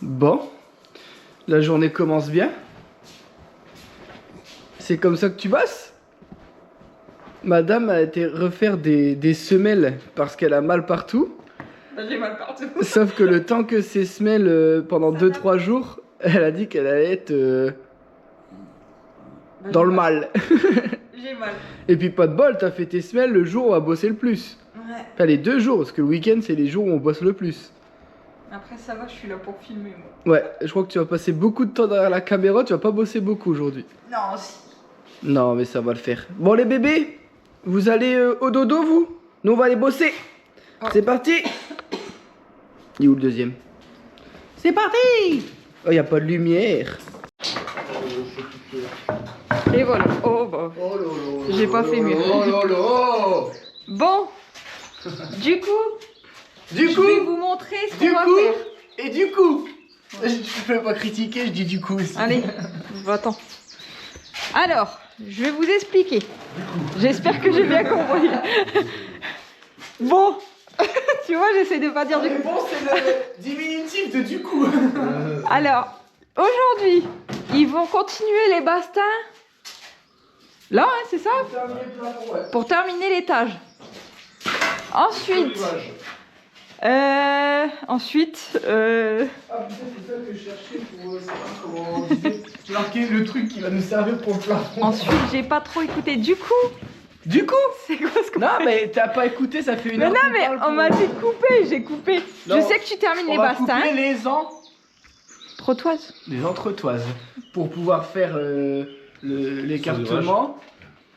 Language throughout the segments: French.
Bon, la journée commence bien. C'est comme ça que tu bosses? Madame a été refaire des semelles parce qu'elle a mal partout. Bah, j'ai mal partout. Sauf que le temps que ces semelles, pendant 2-3 jours, elle a dit qu'elle allait être dans le mal. J'ai mal. Et puis pas de bol, t'as fait tes semelles le jour où on va bosser le plus. Ouais. Enfin les 2 jours, parce que le week-end c'est les jours où on bosse le plus. Après ça va, je suis là pour filmer moi. Ouais, je crois que tu vas passer beaucoup de temps derrière la caméra, tu vas pas bosser beaucoup aujourd'hui. Non, si. Non mais ça va le faire. Bon les bébés, vous allez au dodo vous? Nous on va aller bosser. Oh. C'est parti. Il est où le deuxième? C'est parti. Oh y a pas de lumière. Et voilà. Oh bah. Oh lolo. J'ai pas fait mieux. Oh lolo. Bon. Du coup, Du je coup, vais vous montrer ce du qu'on va coup, faire. et du coup. Je peux pas critiquer, je dis du coup aussi. Allez, va-t'en. Alors, je vais vous expliquer. J'espère que j'ai bien compris. Bon, tu vois, j'essaie de pas dire du coup. Bon, c'est le diminutif de du coup. Alors, aujourd'hui, ils vont continuer les bastins. Là, hein, c'est ça? Pour terminer l'étage. Ensuite, ensuite, Ah putain, c'est ça que je cherchais pour savoir comment on disait. J'ai marqué le truc qui va nous servir pour le plafond. ensuite, j'ai pas trop écouté. Du coup, Du coup. c'est quoi ce qu'on Non mais t'as pas écouté, ça fait une Mais heure non, qu'on mais parle on pour- m'a dit de couper, j'ai coupé. Non, Je sais que tu termines On les va bastins. couper les Trottoise. les entretoises pour pouvoir faire l'écartement.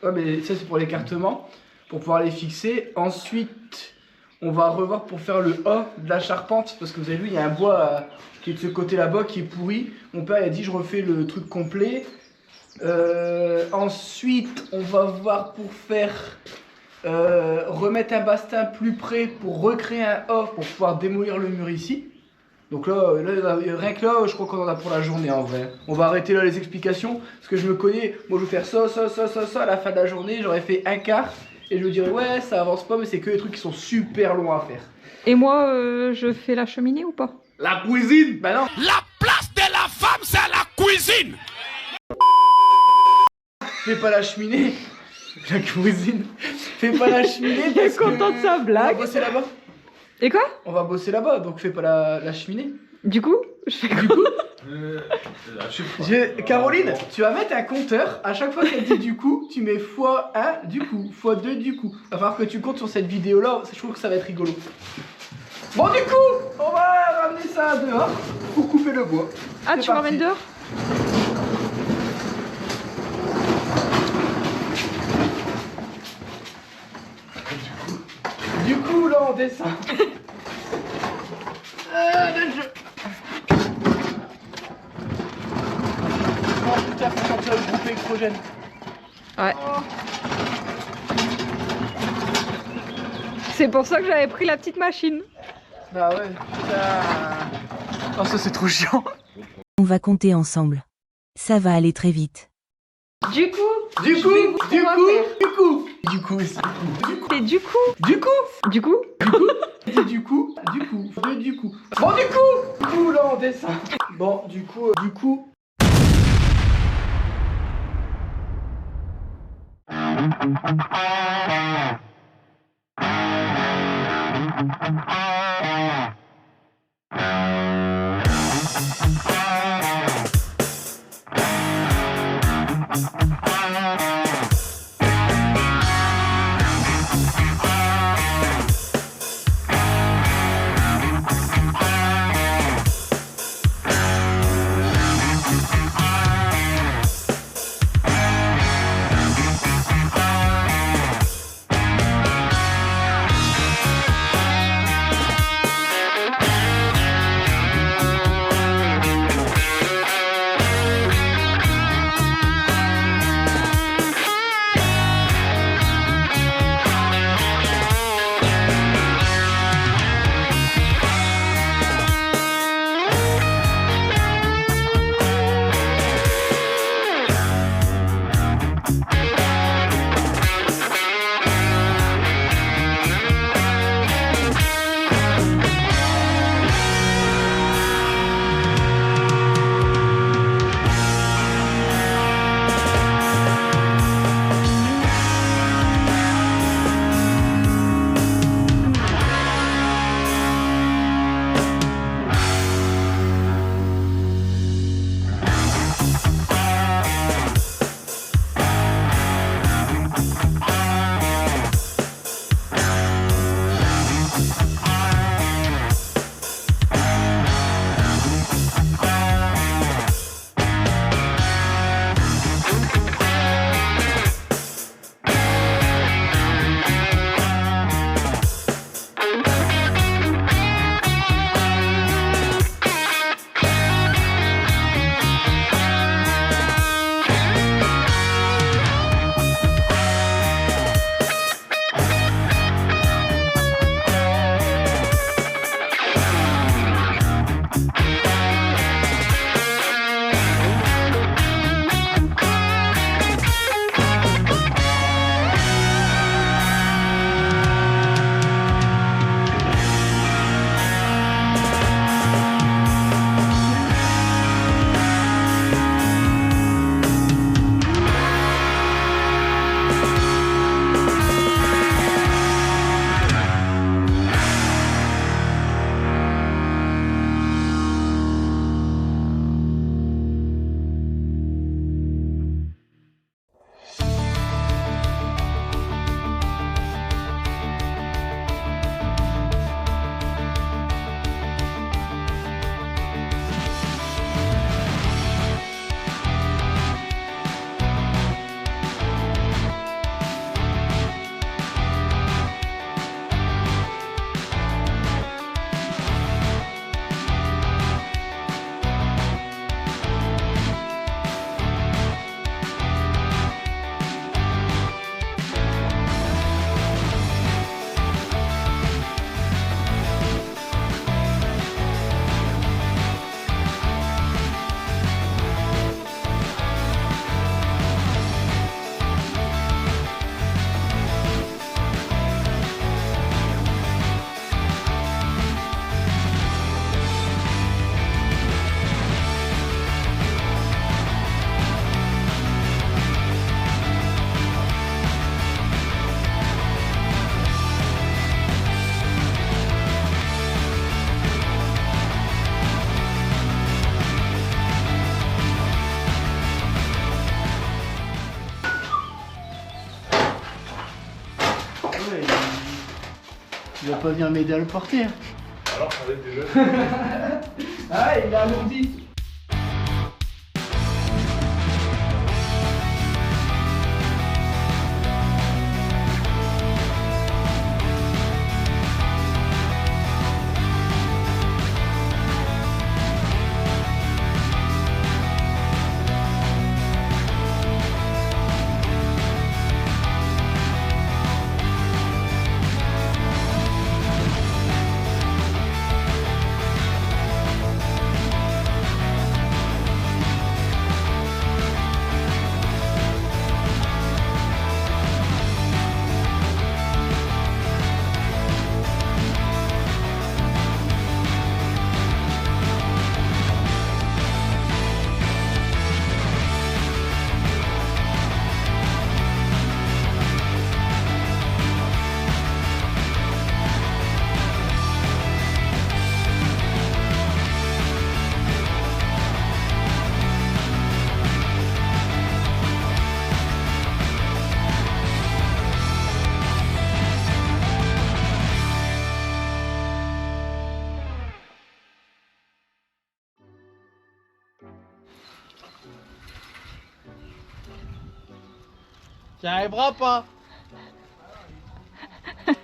Ouais mais ça c'est pour l'écartement. Pour pouvoir les fixer. Ensuite, on va revoir pour faire le A de la charpente. Parce que vous avez vu, il y a un bois qui est de ce côté là-bas qui est pourri. Mon père il a dit je refais le truc complet. Ensuite, on va voir pour faire remettre un bastin plus près pour recréer un A pour pouvoir démolir le mur ici. Donc là, rien que là, je crois qu'on en a pour la journée en vrai. On va arrêter là les explications parce que je me connais. Moi, je vais faire ça. À la fin de la journée, j'aurais fait un quart et je me dirais ouais, ça avance pas, mais c'est que des trucs qui sont super longs à faire. Et moi, je fais la cheminée ou pas? La cuisine, bah non. La place de la femme, c'est la cuisine. Fais pas la cheminée. La cuisine. Fais pas la cheminée. Il est parce que content de sa blague. On va bosser là-bas. Et quoi? On va bosser là-bas, donc fais pas la cheminée. Du coup, je fais quoi? Du coup, Caroline, tu vas mettre un compteur. À chaque fois qu'elle dit du coup, tu mets x1 du coup, x2 du coup. Il va falloir que tu comptes sur cette vidéo-là. Je trouve que ça va être rigolo. Bon, du coup, on va ramener ça dehors pour couper le bois. Ah, C'est tu parti. m'emmènes dehors? Du coup, là, on descend. Le jeu. Oh putain, faut sortir le groupe électrogène. Ouais. C'est pour ça que j'avais pris la petite machine. Bah ouais, putain. Oh, ça, c'est trop chiant. On va compter ensemble. Ça va aller très vite. Du coup, Du je coup, vais vous du faire. coup, du coup, c'est Et du coup, du coup, du coup, du coup, du coup. Bon, du coup, là, on descend. Bon, du coup. Il va pas venir m'aider à le porter. Hein. Alors, on avait déjà. Ah ouais, il a alourdi. Tu arriveras pas. Non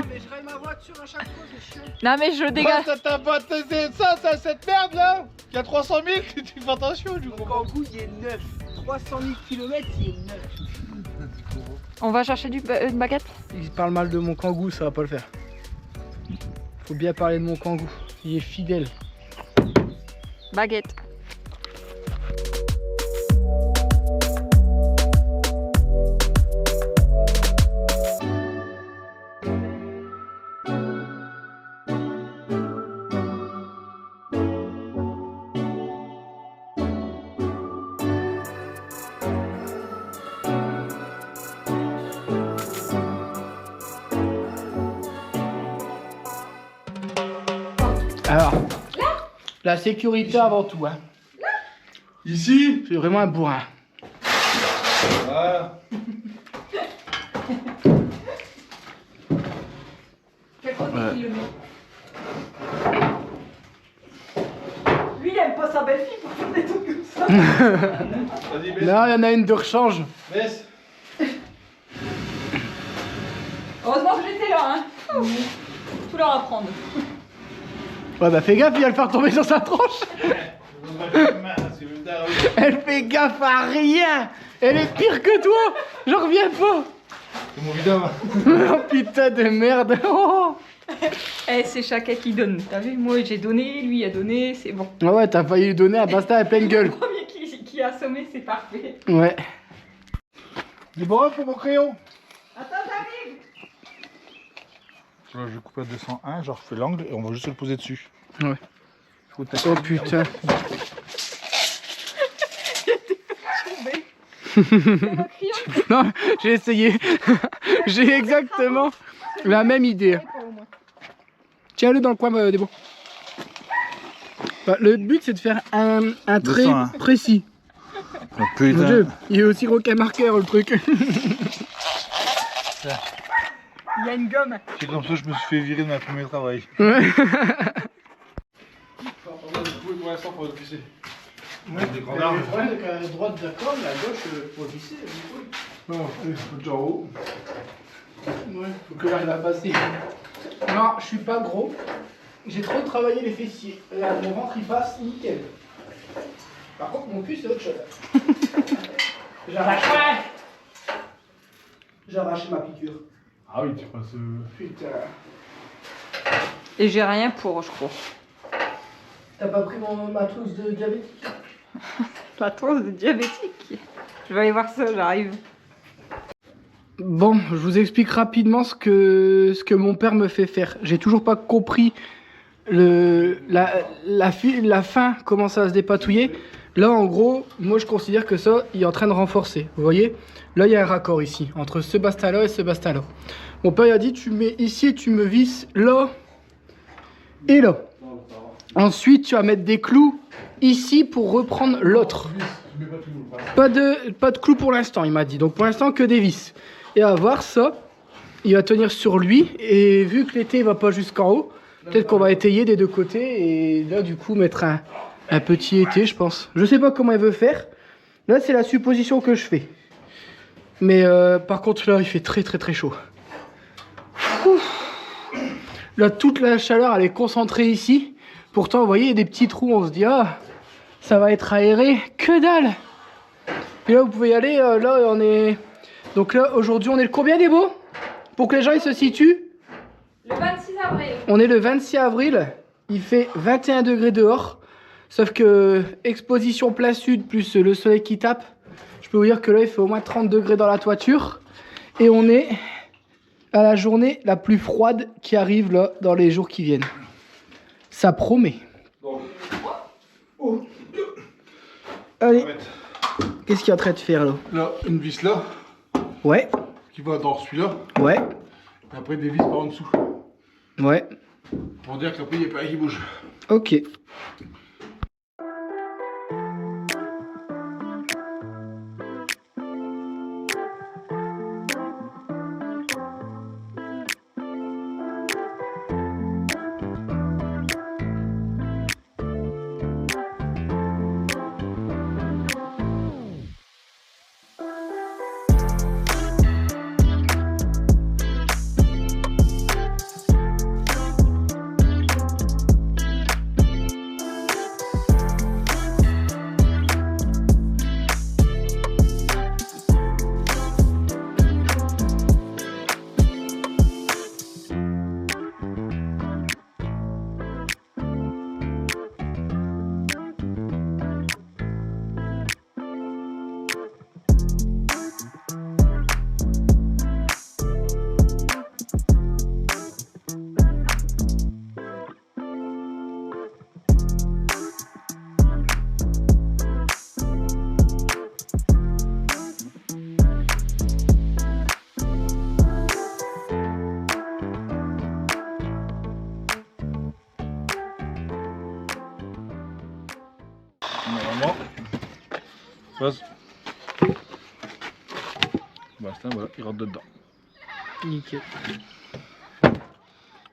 mais je raye ma voiture à chaque fois, c'est chiant. Non mais je dégage. T'as pas testé ça, t'as cette merde là qui a 300 000, tu fais attention du Mon coup. Kangoo il est neuf. 300 000 km il est neuf. On va chercher une baguette. Il parle mal de mon Kangoo, ça va pas le faire. Faut bien parler de mon Kangoo. Il est fidèle. Baguette. Alors, la sécurité avant tout. Hein. Ici. C'est vraiment un bourrin. Voilà. Quel côté il le met? Lui il aime pas sa belle-fille pour faire des trucs comme ça. Vas-y, baisse. Non, il y en a une de rechange. Baisse. Heureusement que j'étais là, hein. Tout leur apprendre. Ouais bah fais gaffe, il va le faire tomber sur sa tronche. Elle fait gaffe à rien. Elle est pire que toi. J'en reviens pas. C'est mon vidéo. Oh putain de merde. Oh. Eh, c'est chacun qui donne. T'as vu, moi j'ai donné, lui a donné, c'est bon. Ah ouais, t'as failli lui donner un basta à pleine Le gueule. premier qui a assommé, c'est parfait. Ouais. Du bon pour mon crayon. Attends, j'arrive. Je vais couper à 201, genre je fais l'angle et on va juste le poser dessus. Ouais. Oh putain. Non, j'ai essayé. J'ai exactement la même idée. Tiens-le dans le coin, Débo. Bah, le but c'est de faire un trait 201. précis. Oh, putain. Dieu, il est aussi gros qu'un marqueur le truc. Il y a une gomme. C'est comme ça que je me suis fait virer de ma premier travail. Ouais. Pour l'instant, pour le pisser. Ouais, des grands arbres. le problème c'est qu'à droite d'accord, mais à gauche, faut visser. Non, déjà en haut. Ouais, faut que j'arrive à passer. Non, je suis pas gros. J'ai trop travaillé les fessiers. Regarde, mon ventre il passe nickel. Par contre, mon cul c'est autre chose. J'arrache. J'ai arraché ma piqûre. Ah oui, tu passes. Putain. Et j'ai rien pour, je crois. T'as pas pris ma trousse de diabétique? La trousse de diabétique. Je vais aller voir ça, j'arrive. Bon, je vous explique rapidement ce que mon père me fait faire. J'ai toujours pas compris la fin, comment ça va se dépatouiller. Là, en gros, moi je considère que ça, il est en train de renforcer. Vous voyez? Là, il y a un raccord ici, entre ce bastin-là et ce bastin-là. Mon père il a dit, tu mets ici et tu me visses là et là. Ensuite, tu vas mettre des clous ici pour reprendre l'autre. Pas de clous pour l'instant, il m'a dit. Donc pour l'instant, que des vis. Et à voir ça, il va tenir sur lui. Et vu que l'été il va pas jusqu'en haut, peut-être qu'on va étayer des deux côtés. Et là, du coup, mettre un petit été, je pense. Je sais pas comment il veut faire. Là, c'est la supposition que je fais. Mais par contre, là, il fait très très très chaud. Ouf. Là, toute la chaleur, elle est concentrée ici. Pourtant, vous voyez, il y a des petits trous. On se dit, ah, ça va être aéré. Que dalle! Puis là, vous pouvez y aller. Là, on est... Donc là, aujourd'hui, on est le combien, des beaux? Pour que les gens, ils se situent? Le 26 avril. On est le 26 avril. Il fait 21 degrés dehors. Sauf que exposition plein sud plus le soleil qui tape. Je peux vous dire que là, il fait au moins 30 degrés dans la toiture. Et on est à la journée la plus froide qui arrive là dans les jours qui viennent. Ça promet. Oh. Allez. Qu'est-ce qu'il est en train de faire là? Là, une vis là, Ouais. qui va dans celui-là, Ouais. et après des vis par en dessous. Ouais. Pour dire qu'après, il n'y a pas rien qui bouge. Ok. Normalement, passe. Basta, voilà, il rentre dedans. Nickel.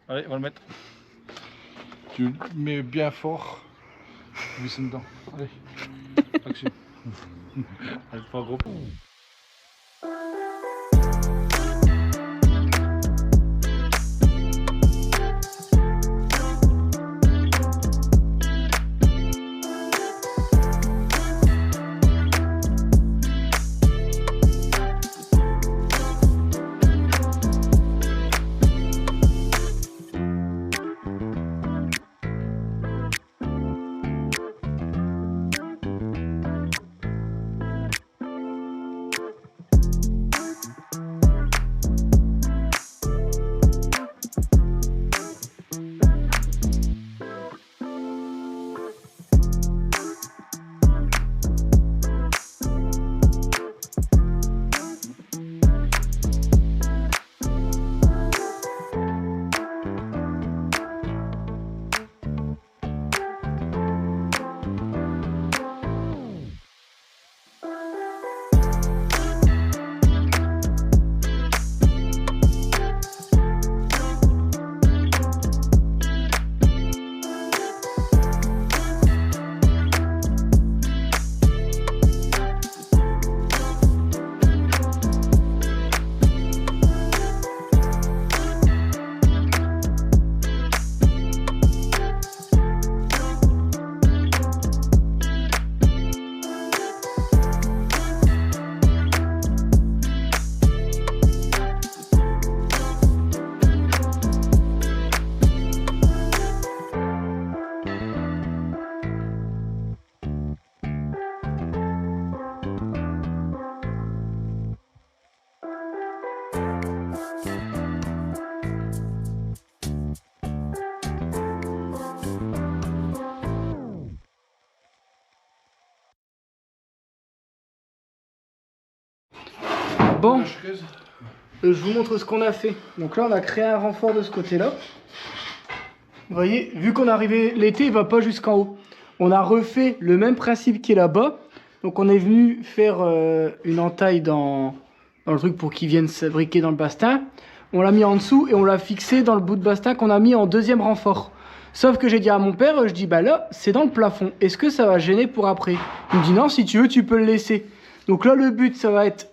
Allez, on va le mettre. Tu le mets bien fort. Vis dedans. Allez, action. Allez, pas gros. Bon, je vous montre ce qu'on a fait. Donc là, on a créé un renfort de ce côté-là. Vous voyez, vu qu'on est arrivé, l'été, il va pas jusqu'en haut. On a refait le même principe qui est là-bas. Donc on est venu faire une entaille dans le truc pour qu'il vienne s'abriquer dans le bastin. on l'a mis en dessous et on l'a fixé dans le bout de bastin qu'on a mis en deuxième renfort. Sauf que j'ai dit à mon père, je dis bah là c'est dans le plafond, est-ce que ça va gêner pour après? Il me dit non, si tu veux tu peux le laisser. Donc là le but ça va être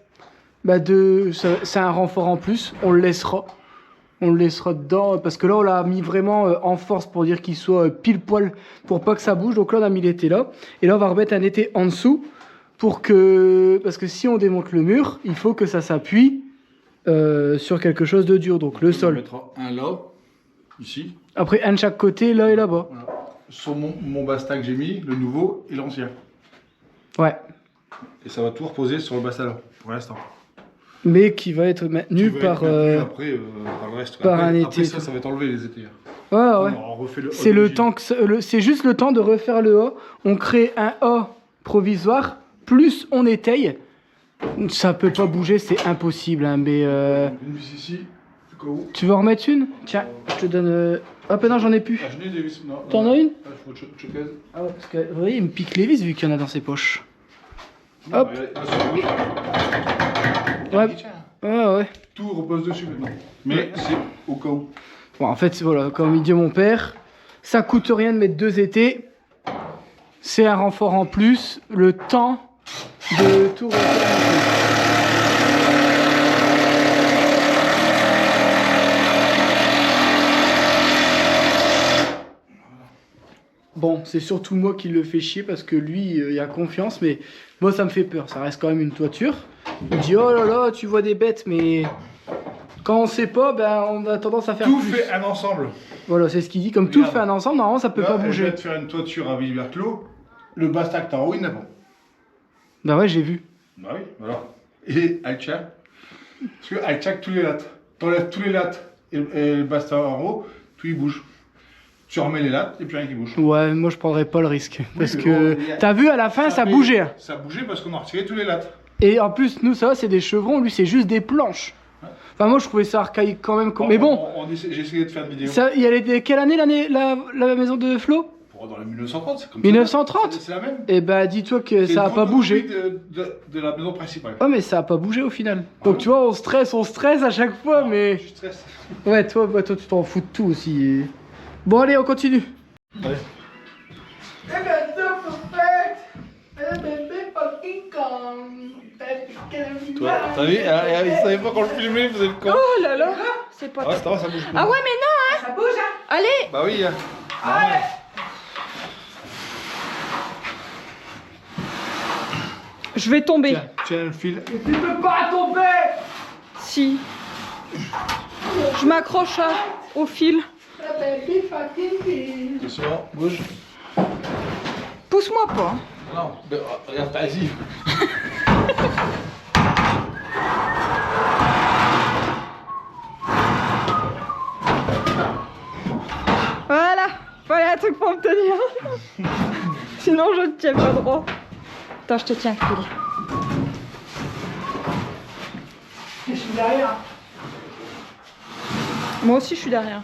c'est un renfort en plus, on le laissera dedans parce que là on l'a mis vraiment en force pour dire qu'il soit pile poil pour pas que ça bouge. Donc là on a mis l'été là et là on va remettre un été en dessous parce que si on démonte le mur il faut que ça s'appuie sur quelque chose de dur, donc le sol. On mettra un là, ici. Après un de chaque côté, là et là-bas. Voilà. Sur mon bastin que j'ai mis, le nouveau et l'ancien. Ouais. Et ça va tout reposer sur le bastin là, pour l'instant. Mais qui va être maintenu par après, par le reste. par un été. Après ça va être enlevé les étés. Ouais, ouais. On refait le C'est le temps que c'est juste le temps de refaire le A. On crée un A provisoire, plus on étaye. Ça peut pas bouger, c'est impossible. Hein, mais Une vis ici, au cas où. tu veux en remettre une? Tiens, je te donne. Hop, non, j'en ai plus. Ah, je n'ai des vis. Non. T'en as une? Ah, il faut choquer. Ah ouais, parce que vous voyez, il me pique les vis vu qu'il y en a dans ses poches. Non, Hop. mais là, sur le gauche. Ouais. Ouais. Tout repose dessus maintenant. Mais c'est au cas où. Bon, en fait, voilà, comme il dit mon père, ça coûte rien de mettre 2 étés. C'est un renfort en plus. Le temps de tout refaire. Bon, c'est surtout moi qui le fais chier parce que lui, il a confiance, mais moi, ça me fait peur. Ça reste quand même une toiture. Il me dit, oh là là, tu vois des bêtes, mais quand on sait pas, ben, on a tendance à faire Tout plus. fait un ensemble. Voilà, c'est ce qu'il dit. Comme tout Regarde. fait un ensemble, normalement, ça peut Là, pas Je bouger. vais te faire une toiture à Villers Clos. Le bastin que t'as en haut, il n'a pas. Bah ouais, j'ai vu. Bah oui, voilà. Et elle tient. Parce qu'elle tient tous les lattes. T'enlèves tous les lattes et le bastin en haut, tout il bouge. Tu remets les lattes et puis rien qui bouge. Ouais, moi je prendrais pas le risque. Parce mais que bon, t'as vu à la fin, ça fait- bougeait. Hein. Ça bougeait parce qu'on a retiré tous les lattes. Et en plus, nous, ça va, c'est des chevrons, lui, c'est juste des planches. Enfin, moi je trouvais ça archaïque quand même. Mais bon, J'ai essayé de faire une vidéo. ça, il y a quelle année la maison de Flo? Pour dans les 1930, c'est comme 1930? ça. C'est la même. Et bah dis-toi que C'est ça a une pas photocopie bougé. de la maison principale. Ouais, mais ça a pas bougé au final. Donc tu vois, on stresse à chaque fois, mais. Je stresse. Ouais, toi tu t'en fous de tout aussi. Bon, allez, on continue. Allez. Eh ben, bébé fucking Toi, t'as vu, il savait pas qu'on le filmait, il faisait le con. Oh là là, c'est pas. Ouais, c'est vrai, ça bouge. Ah ouais, mais non, hein. Ça bouge, hein? Allez. Bah oui. Je vais tomber. Tiens le fil. Tu peux pas tomber! Si. Je m'accroche au fil. Attention, bouge. Pousse-moi pas. Non, regarde, vas-y. Voilà. Fallait un truc pour me tenir. Sinon, je ne tiens pas droit. Attends, je te tiens le fil. Je suis derrière. Moi aussi, je suis derrière.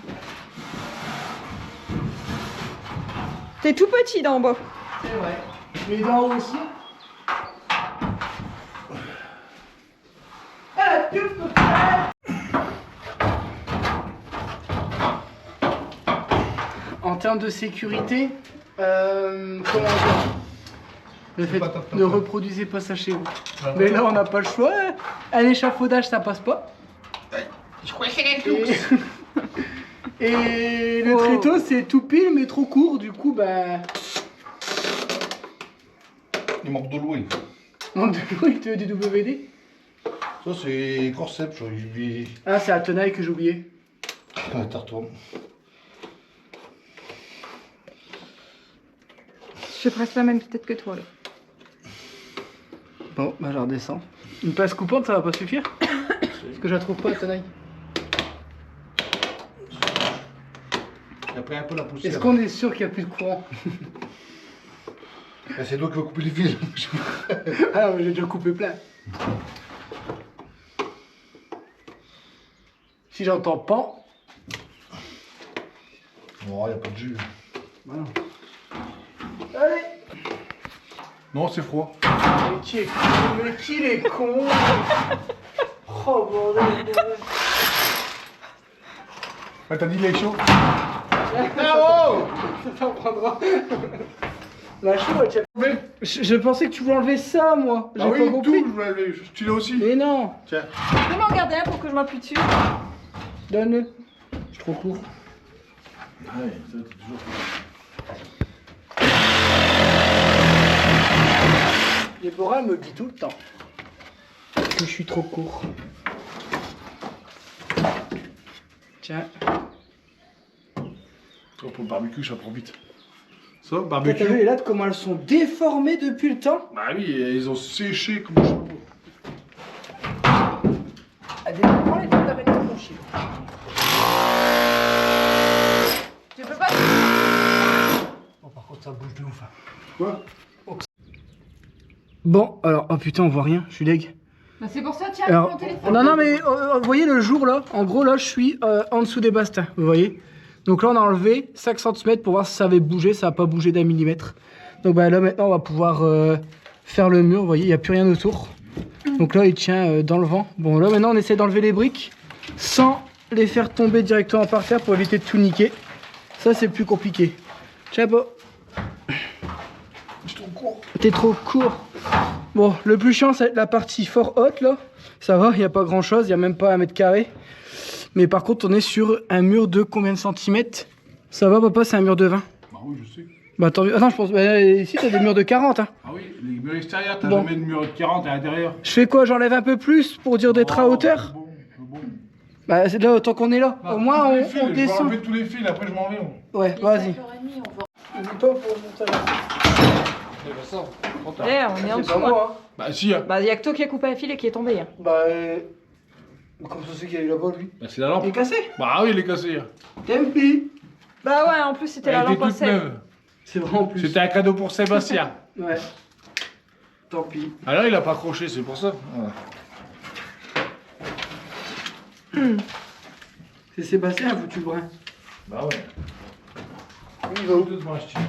T'es tout petit d'en bas. C'est vrai. Mais d'en haut aussi. En termes de sécurité, comment dire, le fait ne reproduisez pas ça chez vous. Mais là, on n'a pas le choix. Un échafaudage, ça passe pas. Je crois que c'est les clous. Et le tréteau, c'est tout pile, mais trop court. Du coup, bah. Il manque de louer. Manque de louer, tu veux du WD? Ça, c'est Corsept, j'aurais oublié. Ah, c'est la tenaille que j'ai oublié. T'as retourné. Je fais presque la même tête que toi là. Bon, bah je redescends. Une place coupante, ça va pas suffire? Parce que je la trouve pas, la tenaille. Il a pris un peu la poussière. Est-ce qu'on est sûr qu'il n'y a plus de courant? Ah, c'est toi qui vas couper les fils. Ah non, mais j'ai déjà coupé plein. Si j'entends pas. Non, il n'y a pas de jus. Voilà. Allez! Non, c'est froid. Mais qui est con? Oh bordel! Ah, t'as dit il est chaud. Ça prendra. La chou, je pensais que tu voulais enlever ça, moi. J'ai Ah pas oui, compris. tout, je voulais lever. Tu l'as aussi. Mais non. Tiens. Tu peux m'en garder un pour que je m'appuie dessus? Donne-le. Je suis trop court. Ouais, ça, t'es toujours. Déborah elle me le dit tout le temps. Que je suis trop court. Tiens. Oh, pour le barbecue, ça prend vite. Ça, T'as barbecue. vu les lattes comment elles sont déformées depuis le temps? Bah oui, ils ont séché comme je sais pas. Ah, prends les lattes d'arrêter de mon chien. Tu peux pas. Bon, par contre, ça bouge de ouf. Quoi? Bon, alors, oh putain, on voit rien, je suis deg. Bah c'est pour ça, tiens, Alors, mon téléphone. non, mais vous voyez le jour là? En gros, là, je suis en dessous des bastins, vous voyez? Donc là, on a enlevé 5 cm pour voir si ça avait bougé, ça n'a pas bougé d'1 millimètre. Donc bah, là, maintenant, on va pouvoir faire le mur, vous voyez, il n'y a plus rien autour. Donc là, il tient dans le vent. Bon, là, maintenant, on essaie d'enlever les briques sans les faire tomber directement par terre pour éviter de tout niquer. Ça, c'est plus compliqué. Ciao. Je suis trop court. T'es trop court. Bon, le plus chiant, ça va être la partie fort haute, là. Ça va, il n'y a pas grand-chose, il n'y a même pas 1 mètre carré. Mais par contre, on est sur un mur de combien de centimètres? Ça va, papa, c'est un mur de 20. Bah oui, je sais. Bah attends, attends, je pense... Bah, ici, t'as des murs de 40, hein. Ah oui, les murs extérieurs, t'as Bon. jamais de mur de 40 à l'intérieur. Je fais quoi? J'enlève un peu plus pour dire d'être à hauteur? C'est bon, c'est bon. Bah, c'est là, tant qu'on est là. Ah, Au moins, tous les on fils, Je vais descend. enlever tous les fils, après je m'en vais. Ouais, vas-y. N'oublie pas pour monter là. Eh, on est en C'est dessous. pas Hein. moi, hein. Bah si, hein. Bah, il y a que toi qui a coupé un fil et qui est tombé. Hein. Bah, comme ça, c'est qu'il est là-bas, lui. Bah c'est la lampe. Il est cassé. Bah oui, il est cassé. Hein. Tempi. Bah ouais, en plus, c'était la Elle lampe était à toute sel. neuve. C'est vrai en plus. C'était un cadeau pour Sébastien. Ouais. Tant pis. Alors il a pas accroché, c'est pour ça. C'est Sébastien a foutu le brin. Bah ouais. Il va où? Tout devant acheter.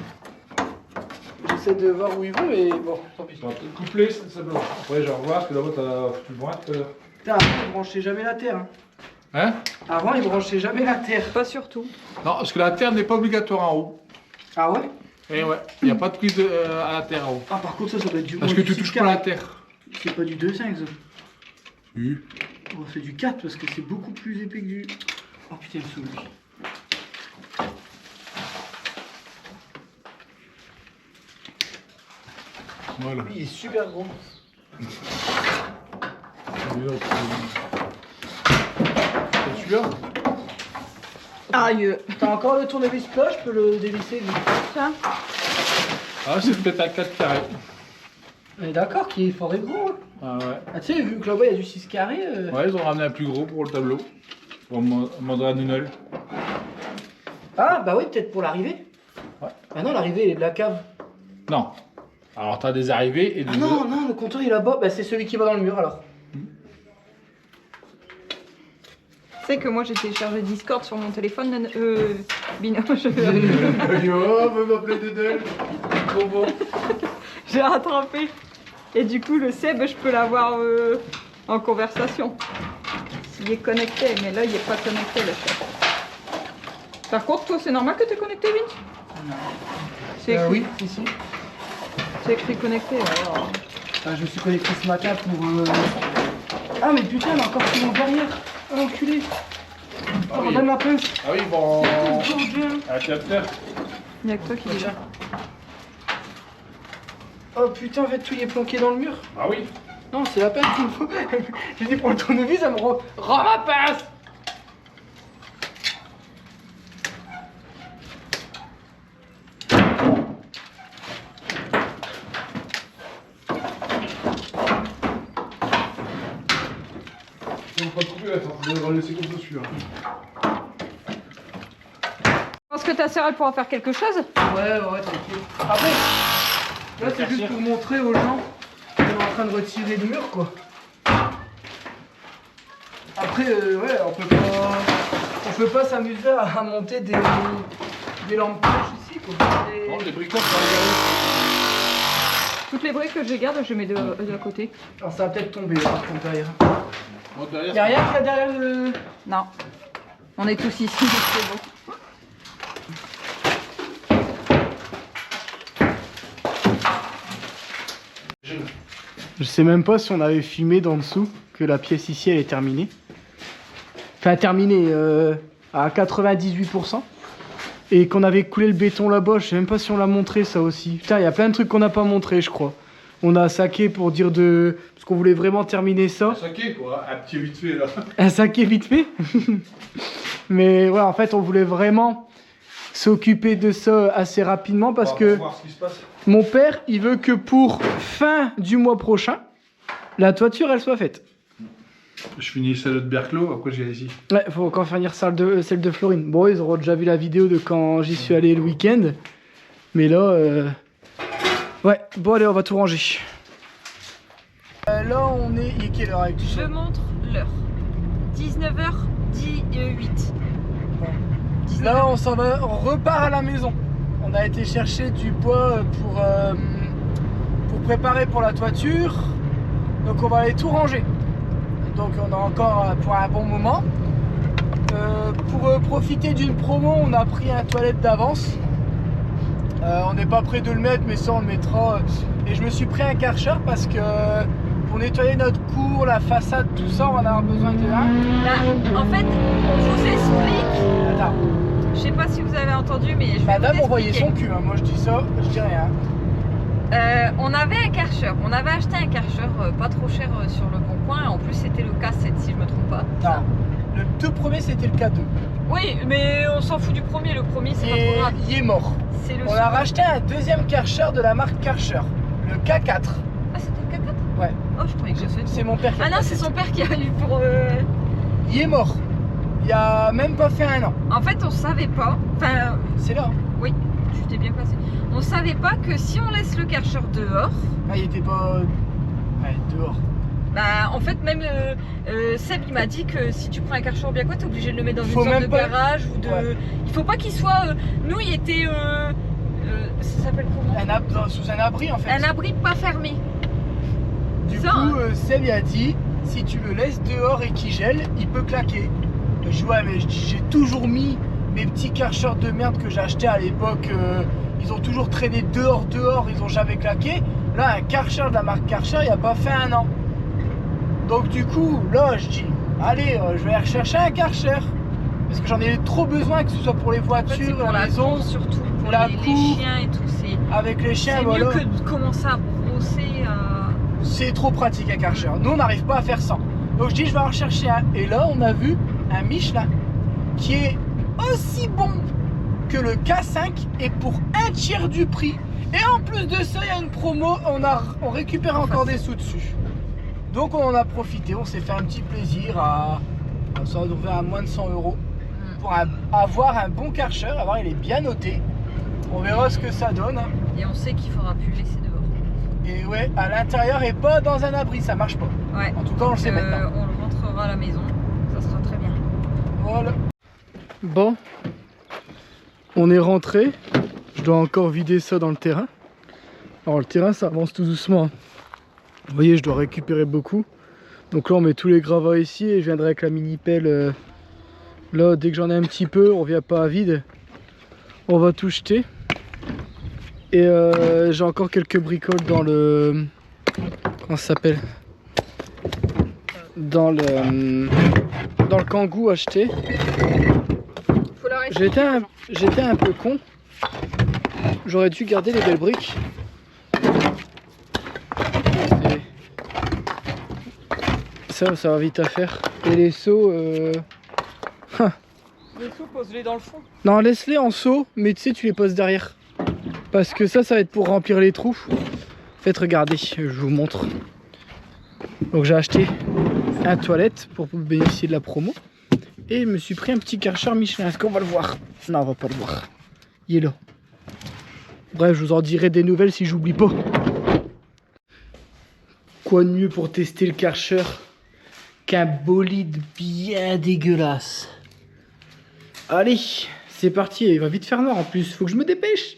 J'essaie de voir où il va, mais bon, tant pis. Tu vas peut-être coupler, ça bloque. Après je vais revoir, parce que d'abord t'as foutu le bras tout à l'heure. Putain, avant, il branchait jamais la terre. Hein. Hein? Avant, il branchait jamais la terre. Pas surtout. Non, parce que la terre n'est pas obligatoire en haut. Ah ouais? Et ouais, il n'y a pas de prise à la terre en haut. Ah, par contre, ça doit être du. Parce que tu touches pas la terre. C'est pas du 2,5 ça. Oui. Oh, c'est du 4 parce que c'est beaucoup plus épais que du. Oh putain, il me saoule. Voilà. Il est super gros. C'est celui-là? Aïe. T'as encore le tournevis plat, je peux le dévisser lui. Tiens. Ah, c'est peut-être un 4 carré. On est d'accord qu'il est fort et gros. Hein. Ah ouais. Ah, tu sais, vu que là-bas il y a du 6 carré. Ouais, ils ont ramené un plus gros pour le tableau. Pour demander à Nunel. Ah, bah oui, peut-être pour l'arrivée. Ouais. Ah non, l'arrivée, il est de la cave. Non. Alors t'as des arrivées et des. Ah non, non, le compteur il est là-bas. Bah, c'est celui qui va dans le mur alors. Tu sais que moi j'ai téléchargé Discord sur mon téléphone, Binoche. Oh, veut m'appeler Dedel. Trop bon. J'ai rattrapé. Et du coup, le Seb, je peux l'avoir en conversation. S'il est connecté, mais là, il n'est pas connecté, le chef. Par contre, toi, c'est normal que tu es connecté, Vince? Non. C'est écrit, Oui, ici. c'est écrit connecté, alors. Ah, je me suis connecté ce matin pour. Ah, mais putain, il a encore pris mon derrière. Oh, l'enculé. Ah Oh, oui. donne ma pince. Ah oui, bon. Oh, Dieu. Un capteur. Il n'y a que toi qui dis là. Oh putain, en fait, tout il est planqué dans le mur. Ah oui. Non, c'est la pince qu'il me faut. J'ai dit pour le tournevis, ça me rend. Rends ma pince. On va pas couper là, on va le laisser comme ça celui-là. Je pense que ta sœur, elle pourra faire quelque chose. Ouais, tranquille. Après, là, c'est juste pour montrer aux gens qu'on est en train de retirer le mur, quoi. Après, ouais, on peut pas s'amuser à monter des lampes poches ici, quoi. Bon, les bricoles, ça va regarder. Toutes les briques que je garde, je mets de côté. Alors, ça va peut-être tomber, là, par contre, derrière. Moi derrière. Y'a rien qu'il y a derrière le. Non. On est tous ici, c'est bon. Je sais même pas si on avait filmé d'en dessous que la pièce ici elle est terminée. Enfin terminée à 98%. Et qu'on avait coulé le béton là-bas, je sais même pas si on l'a montré ça aussi. Putain, il y a plein de trucs qu'on n'a pas montré je crois. On a saqué pour dire de... Parce qu'on voulait vraiment terminer ça. Un saké quoi, un petit vite fait là. Un saqué vite fait. Mais ouais, en fait on voulait vraiment s'occuper de ça assez rapidement parce que voir ce qui se passe. mon père il veut que pour fin du mois prochain, la toiture elle soit faite. Je finis celle de Berclos, après j'irai ici. Ouais, faut encore finir celle de Florine. Bon, ils auront déjà vu la vidéo de quand j'y suis allé le week-end. Mais là, ouais, bon allez, on va tout ranger. Là, on est... Il est quelle heure avec tout ça? Je montre l'heure. 19h18. Là, on s'en va, on repart à la maison. On a été chercher du bois pour préparer pour la toiture. Donc on va aller tout ranger. Donc on a encore pour un bon moment. Pour profiter d'une promo, on a pris un toilette d'avance. On n'est pas prêt de le mettre, mais ça on le mettra. Et je me suis pris un Karcher parce que pour nettoyer notre cour, la façade, tout ça, on va en avoir besoin de un. Là, en fait, on vous explique. Attends. Je sais pas si vous avez entendu, mais je vais Madame, vous on voyait son expliquer. cul, hein. Moi je dis ça, je dis rien. On avait un Karcher. On avait acheté un Karcher pas trop cher sur le bon coin. En plus, c'était le K7 si je me trompe pas. Non. Le deux premiers c'était le K2. Oui, mais on s'en fout du premier. Le premier, c'est pas trop grave. Il est mort. C'est le On a second. racheté un deuxième Karcher de la marque Karcher. Le K4. Ah, c'était le K4? Ouais. Oh, je croyais que c'était. C'est mon père qui a Ah non, passé. c'est son père qui a eu pour. Il est mort. Il y a même pas fait un an. En fait, on savait pas. Enfin, C'est là. Hein. oui, tu t'es bien placé. On savait pas que si on laisse le Karcher dehors, Ah, il était pas. Ouais, dehors. bah en fait même Seb il m'a dit que si tu prends un Karcher bien quoi, t'es obligé de le mettre dans Faut une sorte même de pas- garage ou de. Ouais. Il faut pas qu'il soit. Nous, il était. Ça s'appelle comment? Sous un abri en fait. Un abri pas fermé. Du ça, coup, hein. Seb il a dit si tu le laisses dehors et qu'il gèle, il peut claquer. Et je dis ouais, mais j'ai toujours mis mes petits Karcher de merde que j'ai acheté à l'époque. Ils ont toujours traîné dehors, ils ont jamais claqué. Là, un Karcher de la marque Karcher, il a pas fait un an. Donc du coup, là, je dis allez, je vais aller rechercher un Karcher. Parce que j'en ai trop besoin, que ce soit pour les En fait, voitures, c'est pour la la maison, cour surtout, pour la les cour. chiens et tout. avec les chiens. C'est Voilà. mieux que de commencer à brosser. C'est trop pratique un Karcher. Nous on n'arrive pas à faire ça. Donc je dis je vais en rechercher un. Et là on a vu un Michelin qui est aussi bon que le K5 et pour un tiers du prix. Et en plus de ça il y a une promo, on récupère encore des sous dessus. Donc on en a profité, on s'est fait un petit plaisir ça va nous faire à moins de 100 € pour avoir un bon Karcher. Alors il est bien noté. On verra ce que ça donne. Hein. Et on sait qu'il faudra plus le laisser dehors. Et ouais, à l'intérieur et pas dans un abri, ça marche pas. Ouais. En tout cas, on le sait maintenant. On le rentrera à la maison, ça sera très bien. Voilà. Bon, on est rentré. Je dois encore vider ça dans le terrain. Alors le terrain, ça avance tout doucement. Vous voyez, je dois récupérer beaucoup. Donc là, on met tous les gravats ici et je viendrai avec la mini pelle. Là, dès que j'en ai un petit peu, on vient pas à vide. On va tout jeter. Et j'ai encore quelques bricoles dans le... Comment ça s'appelle? Dans le Kangoo acheté. Faut leur expliquer. J'étais un peu con. J'aurais dû garder les belles briques. Ça va vite à faire. Et les seaux... Les sous, pose-les dans le fond. Non, laisse-les en seau, mais tu sais, tu les poses derrière. Parce que ça va être pour remplir les trous. Faites regarder, je vous montre. Donc j'ai acheté un toilette pour bénéficier de la promo. Et je me suis pris un petit Karcher Michelin. Est-ce qu'on va le voir? Non, on va pas le voir. Il est là. Bref, je vous en dirai des nouvelles si j'oublie pas. Quoi de mieux pour tester le Karcher qu'un bolide bien dégueulasse? Allez, c'est parti. Il va vite faire noir en plus. Faut que je me dépêche.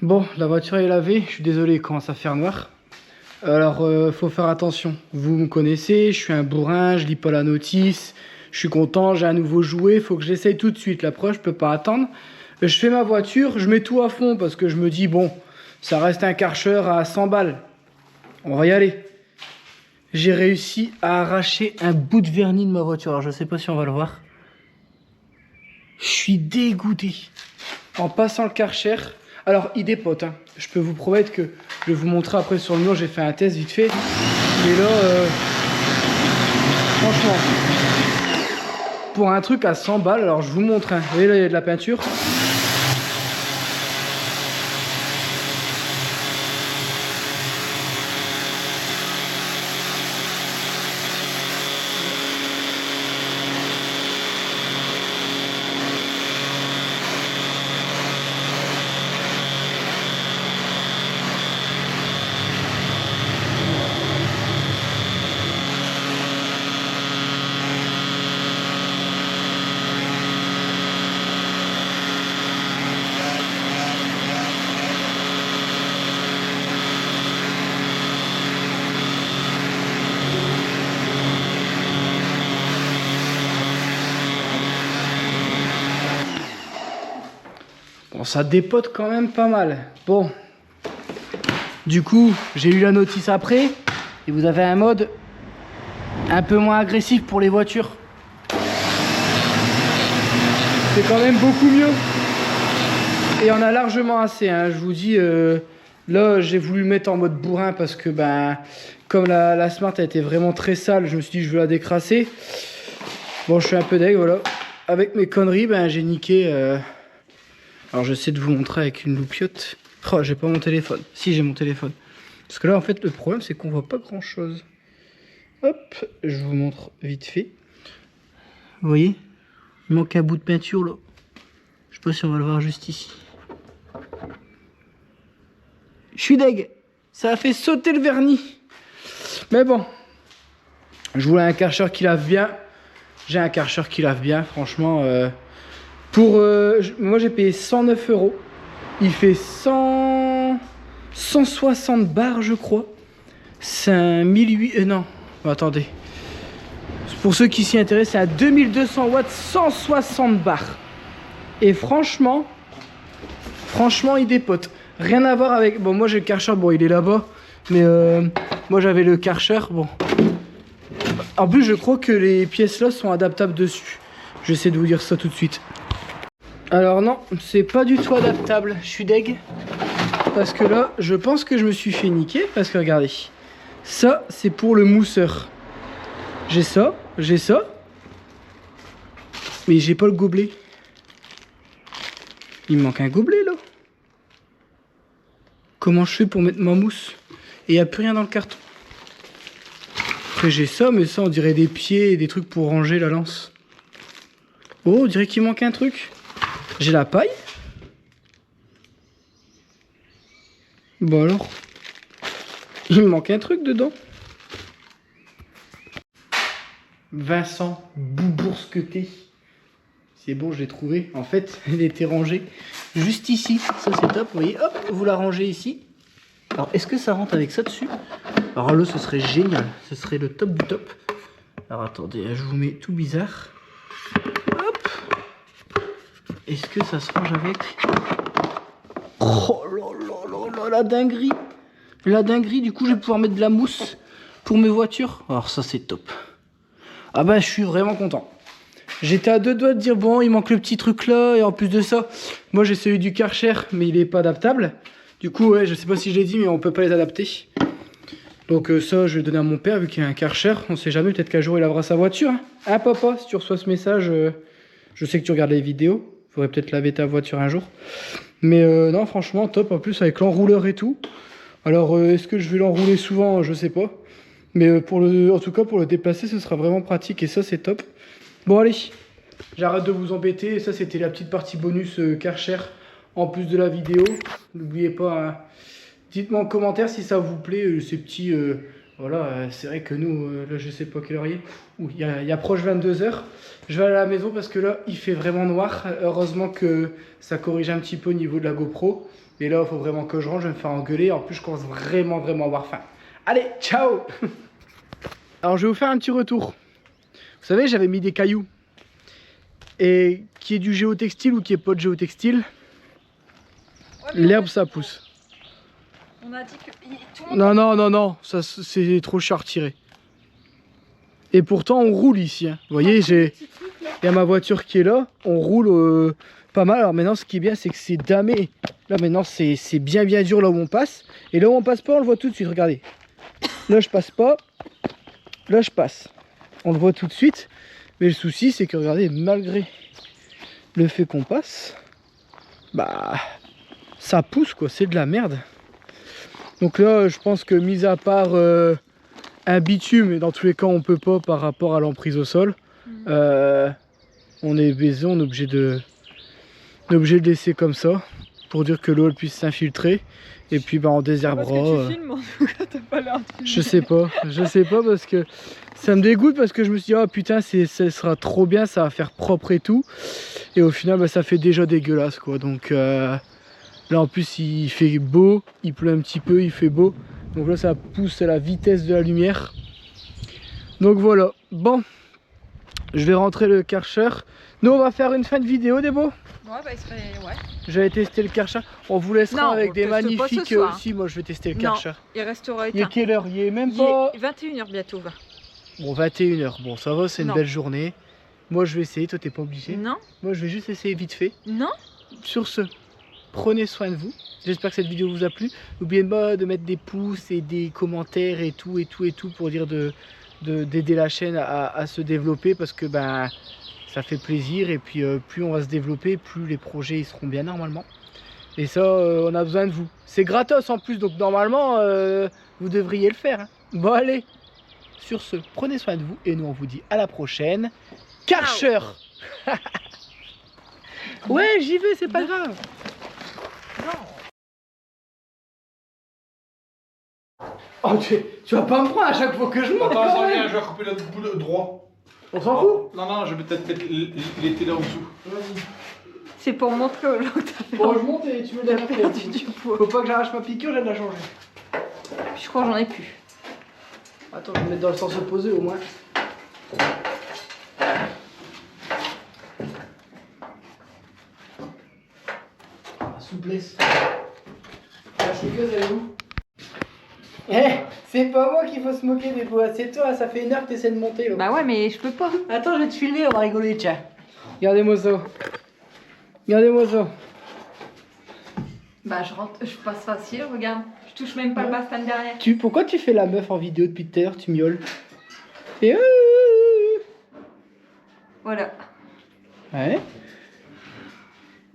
Bon, la voiture est lavée. Je suis désolé, il commence à faire noir. Alors, faut faire attention. Vous me connaissez, je suis un bourrin, je lis pas la notice. je suis content, j'ai un nouveau jouet, faut que j'essaye tout de suite. La preuve, je peux pas attendre. Je fais ma voiture, je mets tout à fond parce que je me dis, bon, ça reste un Karcher à 100 balles. On va y aller. J'ai réussi à arracher un bout de vernis de ma voiture. Alors, je sais pas si on va le voir. Je suis dégoûté. En passant le Karcher. Alors, il dépote. Hein. Je peux vous promettre que je vais vous montrer après sur le mur. J'ai fait un test vite fait. Et là, franchement, pour un truc à 100 balles, alors je vous montre. Hein. Vous voyez là, il y a de la peinture. Bon, ça dépote quand même pas mal. Bon. Du coup, j'ai eu la notice après. Et vous avez un mode un peu moins agressif pour les voitures. C'est quand même beaucoup mieux. Et on a largement assez. Hein. Je vous dis, là, j'ai voulu le mettre en mode bourrin parce que, ben, comme la Smart a été vraiment très sale, je me suis dit, je veux la décrasser. Bon, je suis un peu deg, voilà. Avec mes conneries, ben, j'ai niqué... Alors j'essaie de vous montrer avec une loupiote. Oh, j'ai pas mon téléphone. Si, j'ai mon téléphone. Parce que là, en fait, le problème, c'est qu'on voit pas grand chose. Hop, je vous montre vite fait. Vous voyez? Il manque un bout de peinture là. Je sais pas si on va le voir juste ici. Je suis deg. Ça a fait sauter le vernis. Mais bon. Je voulais un Karcher qui lave bien. J'ai un Karcher qui lave bien, franchement. Moi j'ai payé 109 €. Il fait 160 bars je crois. C'est un 1800... non, attendez. Pour ceux qui s'y intéressent, c'est à 2200 watts, 160 bars. Et franchement, il dépote. Rien à voir avec... Bon, moi j'ai le Karcher, bon il est là-bas. Mais moi j'avais le Karcher, bon. En plus je crois que les pièces là sont adaptables dessus. J'essaie de vous dire ça tout de suite. Alors non, c'est pas du tout adaptable, je suis deg. Parce que là, je pense que je me suis fait niquer. Parce que regardez, ça c'est pour le mousseur. J'ai ça. Mais j'ai pas le gobelet. Il me manque un gobelet là. Comment je fais pour mettre ma mousse? Et il n'y a plus rien dans le carton. Après j'ai ça, mais ça on dirait des pieds et des trucs pour ranger la lance. Oh, on dirait qu'il manque un truc. J'ai la paille. Bon alors. Il me manque un truc dedans. Vincent Boubourscheté. C'est bon, je l'ai trouvé. En fait, elle était rangée juste ici. Ça c'est top, vous voyez. Hop, vous la rangez ici. Alors, est-ce que ça rentre avec ça dessus? Alors là, ce serait génial. Ce serait le top du top. Alors attendez, je vous mets tout bizarre. Hop. Est-ce que ça se range avec? Oh là là là là, la dinguerie. La dinguerie, du coup, je vais pouvoir mettre de la mousse pour mes voitures. Alors ça, c'est top. Ah bah, je suis vraiment content. J'étais à deux doigts de dire, bon, il manque le petit truc là. Et en plus de ça, moi, j'ai celui du Karcher, mais il est pas adaptable. Du coup, ouais, je sais pas si je l'ai dit, mais on peut pas les adapter. Donc ça, je vais donner à mon père, vu qu'il y a un Karcher. On sait jamais, peut-être qu'un jour, il lavera sa voiture. Hein, papa, si tu reçois ce message, je sais que tu regardes les vidéos. Faudrait peut-être laver ta voiture un jour. Mais non, franchement, top. En plus, avec l'enrouleur et tout. Alors, est-ce que je vais l'enrouler souvent? Je sais pas. Mais en tout cas, pour le déplacer, ce sera vraiment pratique. Et ça, c'est top. Bon, allez. J'arrête de vous embêter. Ça, c'était la petite partie bonus Karcher en plus de la vidéo. N'oubliez pas, hein. Dites-moi en commentaire si ça vous plaît, ces petits... voilà, c'est vrai que nous, là, je sais pas quelle heure il est. Il y a proche 22 h. Je vais aller à la maison parce que là, il fait vraiment noir. Heureusement que ça corrige un petit peu au niveau de la GoPro. Mais là, il faut vraiment que je rentre, je vais me faire engueuler. En plus, je commence vraiment à avoir faim. Allez, ciao. Alors, je vais vous faire un petit retour. Vous savez, j'avais mis des cailloux. Et qui est du géotextile ou qui est pas de géotextile, Ouais, mais l'herbe en fait, ça pousse. On a dit que tout le monde. Non, ça c'est trop cher à retirer. Et pourtant on roule ici. Hein. Vous voyez, il y a ma voiture qui est là, on roule pas mal. Alors maintenant ce qui est bien c'est que c'est damé. Là maintenant c'est bien dur là où on passe. Et là où on passe pas on le voit tout de suite, regardez. Là je passe pas, là je passe. On le voit tout de suite. Mais le souci c'est que regardez, malgré le fait qu'on passe, bah ça pousse quoi, c'est de la merde. Donc là je pense que mis à part un bitume, et dans tous les cas on peut pas par rapport à l'emprise au sol, on est baisé, on est obligé de laisser comme ça pour dire que l'eau elle puisse s'infiltrer et puis bah on désherbera. Parce que tu filmes, en tout cas t'as pas l'air de Je sais pas parce que ça me dégoûte parce que je me suis dit oh putain ça sera trop bien, ça va faire propre et tout et au final bah, ça fait déjà dégueulasse quoi. Donc là en plus il fait beau, il pleut un petit peu, il fait beau. Donc là ça pousse à la vitesse de la lumière. Donc voilà, bon, je vais rentrer le Karcher. Nous on va faire une fin de vidéo des beaux. Ouais bah il serait. Ouais. J'avais testé le Karcher. On vous laissera Non, avec on des le teste pas magnifiques ce soir. aussi. Moi je vais tester le Non, Karcher. il restera Il est éteint. quelle heure? Il est même Il pas... est 21h bientôt. Va. Bon 21h, bon ça va, c'est une Non. belle journée. Moi je vais essayer, toi t'es pas obligé. Non, Moi je vais juste essayer vite fait. non. Sur ce, prenez soin de vous. J'espère que cette vidéo vous a plu. N'oubliez pas de mettre des pouces et des commentaires et tout pour dire d'aider la chaîne à se développer parce que ben ça fait plaisir et puis plus on va se développer, plus les projets ils seront bien normalement. Et ça, on a besoin de vous. C'est gratos en plus, donc normalement vous devriez le faire. Hein. Bon allez, sur ce, prenez soin de vous et nous on vous dit à la prochaine. Karcher. Ouais, j'y vais, c'est pas grave. Oh, tu vas pas me prendre à chaque fois que je monte. Attends, quand ça même. vient, je vais couper le bout droit. On s'en fout. Non, je vais peut-être mettre l'été là en dessous. C'est pour montrer aux gens que t'as perdu, Bon, je monte et tu me t'as donnes perdu du poids. Faut pas que j'arrache ma piqûre, j'ai de la changer. Je crois que j'en ai plus. Attends, je vais me mettre dans le sens opposé au moins. La souplesse. La chouqueuse, elle est où? Eh, c'est pas moi qu'il faut se moquer des fois, c'est toi, ça fait une heure que t'essaies de monter là. Bah ouais, mais je peux pas. Attends, je vais te filmer, on va rigoler, tiens. Regardez-moi ça. Regardez-moi ça. Bah je rentre, je passe facile, regarde. Je touche même pas le bastan derrière. Pourquoi tu fais la meuf en vidéo depuis tout à l'heure, tu miaules? Et Voilà. ouais,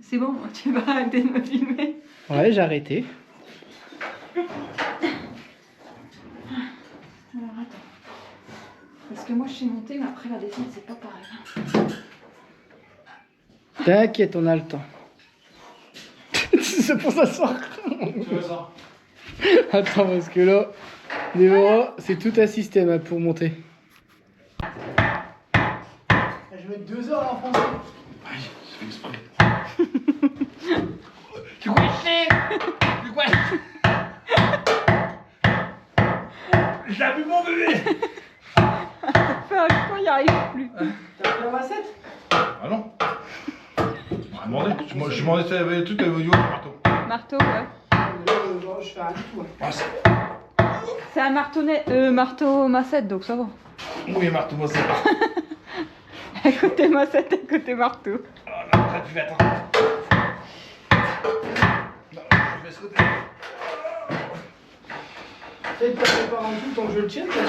C'est bon, tu vas arrêter de me filmer. ouais, j'ai arrêté. Alors attends. Parce que moi je sais monter, mais après la descente c'est pas pareil. T'inquiète, on a le temps. C'est pour s'asseoir. Tu veux ça? Attends, parce que là, Déborah, c'est tout un système hein, pour monter. Je vais mettre 2 heures à l'enfoncer. Aïe, je fais exprès. Tu quoi? J'ai vu mon bébé. Enfin, je crois qu'il n'y arrive plus. T'as pris la massette? Ah non. Je demandais si t'avais le truc au niveau du marteau. Marteau, ouais. Là, je fais rien du tout. Hein. Ah, c'est... C'est un marteau massette, donc ça va. Oui, marteau, moi c'est pas. À côté massette, à côté marteau. Oh non, tu fais attends. Non, je vais sauter. Faites pas par en dessous tant que je le tienne parce que...